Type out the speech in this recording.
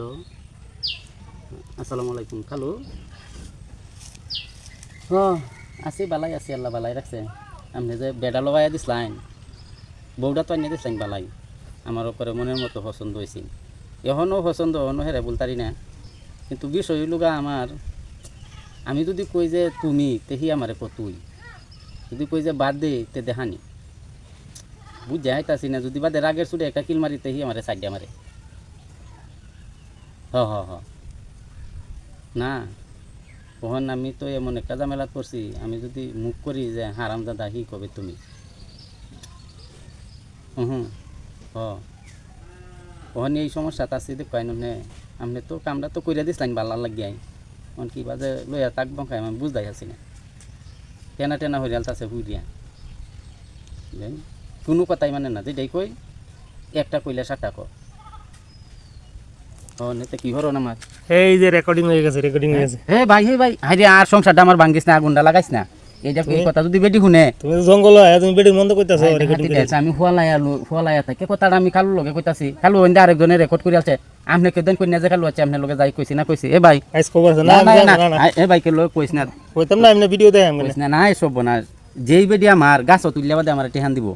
Hello, আসসালামু আলাইকুম খালু। হ আছি বালাই আছি, আল্লাহ বালাই রাখছে। আপনি যে বেডা লগাইয়া দিসলাইন, বউটা তো আনিয়ে দিসলাইন বালাই, আমার ওপরে মনের মতো পছন্দ হয়েছে। এখনও পছন্দ, এখনও হেরে বলতারি না। কিন্তু বিষয় হইলুগা আমার, আমি যদি কই যে তুমি তেহি আমারে তুই, যদি কই যে বাদ দে তে দেখানি বুঝ যাইতাছি না। যদি বাদে রাগের চুড়ে একটা কিল মারি তেহি আমারে সাইডে মারে। হ হ হ না, তখন আমি তো এমন একটা ঝামেলাত পড়ছি, আমি যদি মুখ করি যে হারাম দাদা হি কবে তুমি হুম হ তখন এই সমস্যাটা আছে দেখুন নে। আপনি তো কামটা তো কইরা দিসলাইন ভালো লাগিয়াই, তখন কি বাজে লইয়া থাকব খাই আমি বুঝদাই আছি না। টেনা টেনা হয়ে আছে হুই দিয়া কোনো কথাই মানে না, যেটাই কই একটা কইলে সাতটা ক। নেতে কি হরো আমার এই যে রেকর্ডিং হয়ে গেছে হে ভাই হাইরে আর সংসারটা আমার ভাঙ্গিস না, আগুনটা লাগাইস না। এইটা এই কথা যদি বেটি শুনে, তুমি তো জঙ্গল আয়া তুমি বেডি বন্ধ কইতাছো রেকর্ডিং করে। আমি ফুয়ালাইয়া থাকে কথাটা আমি খালু লগে কইতাছি, খালু ওইন্দা আরেকজনে রেকর্ড করে আছে। আপনি কেদিন কইনা যে খালু আছে আপনার লগে যাই কইছি না কইছি এ ভাই আইস খবর আছে না না এ ভাই কে লগে কইছ না কইতাম না এমনি ভিডিও দেয় আমি কইছ না না সব না। যেই বেডি আমার গাছ তুললে বাদে আমার টেহান দিব।